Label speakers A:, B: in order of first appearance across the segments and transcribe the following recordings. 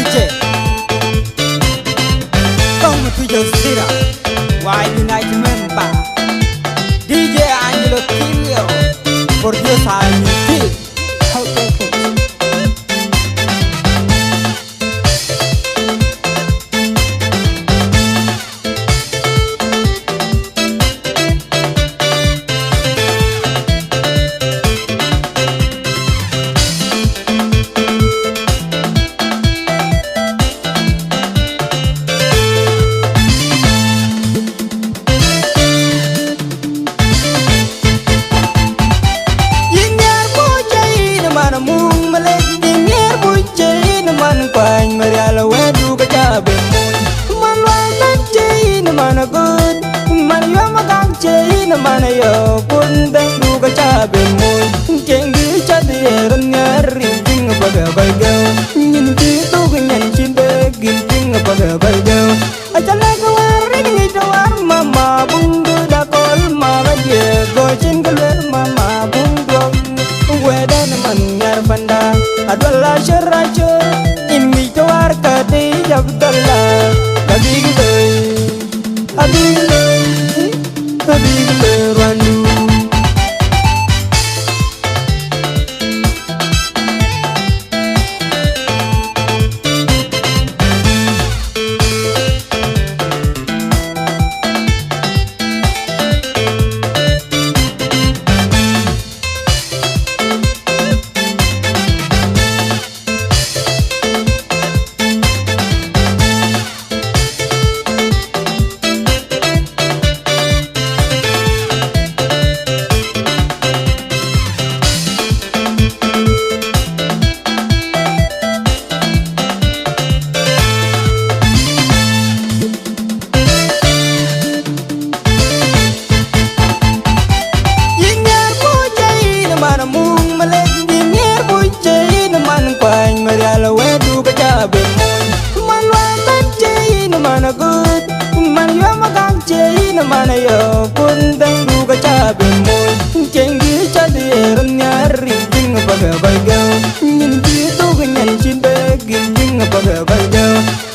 A: DJ Come to your Sira Why Unite member DJ Angelo Kilio For this time you How to mana yo pun dang du ka cha be moy keng gi cha de ran nga ring ting ba ga ba ga nyin ti tu ga nyan chin de gin ting ba ga ba ga a cha la ga wa ring ni to war mama bung du da kol ma ba ye go chin ga le mama bung do we da na man ngar banda adwala shara cho in mi to war ka de jab dalla ka bi ge abi Ranu mana yo pun dang du ka cha be moy keng gi cha de ran nya ri ting ba ga ba ga nyin ti tu ga nyan chin be gin ting ba ga ba ga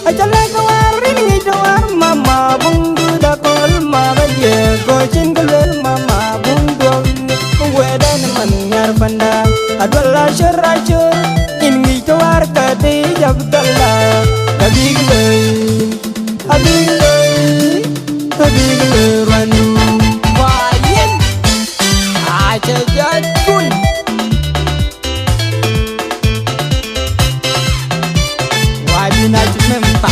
A: a cha la ka war ri ni to war mama bung du da kol ma ba ye go chin ga le mama bung do we da na man ngar banda adwala shara cho in mi to war ka de jab dalla abi le abi le Ranu Wayan Aja jadun Wayan aja mempa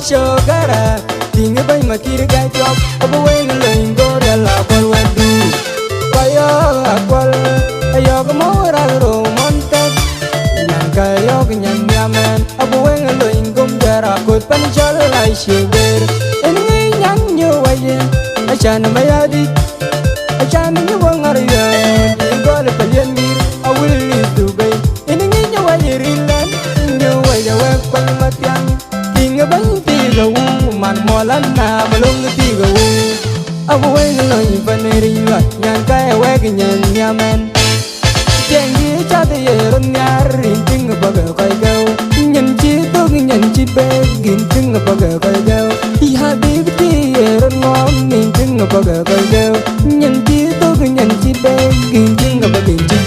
A: Sogara tinga bay makir ga job abo wen lein go la kwal wadu payo akwal ayo go mora ro monte nan ka yo nyan yamen abo wen lein gum jara ko pan jal lai shiber en ni nyan nyu waye achan mayadi achan nyu wangar yo di go le palien mir awil li dubai en ni nyu waye rilan nyu waye wa pan matyang tinga bay ga man molan na balong ti ga abu wen lo vaneri la nyan ka we ga nyan yamen kengi cha de ron nyar rin ting ba ga kai ga nyan chi to nyan chi be gin ting ba ga kai ga hi habib ti ron ngom nin ting ba ga kai ga nyan chi to nyan chi be gin ting ba gin chi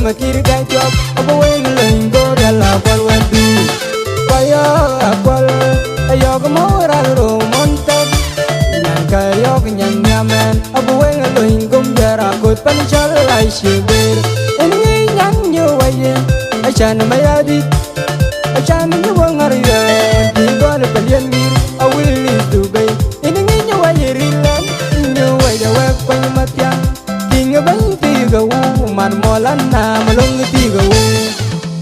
A: mà kia gai chọc ông quên lên go ra là qual quên đi quay qual ayo có máu ra rồi món tết nhàn cái yo cái nhàn nhà men ông quên lên cũng giờ ra cột pan chal lại xì bê em nghĩ nhắn như vậy ai chán mấy ai đi ai chán như vong hari thì có được liền đi I will live to be em nghĩ như vậy ri lên như vậy để quay quanh mặt yang kinh bánh tiga man molan na malong tiga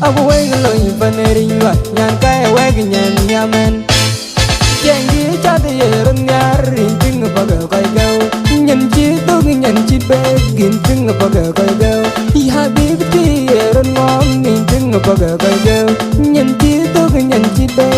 A: aku weng loy panerin wa nyan kai weng nyan nyamen yang di chat yeron nyar rinting paga kai gau nyan chi tu nyan chi be ginting paga kai gau i habib ti yeron ngom rinting paga kai gau nyan chi tu nyan chi be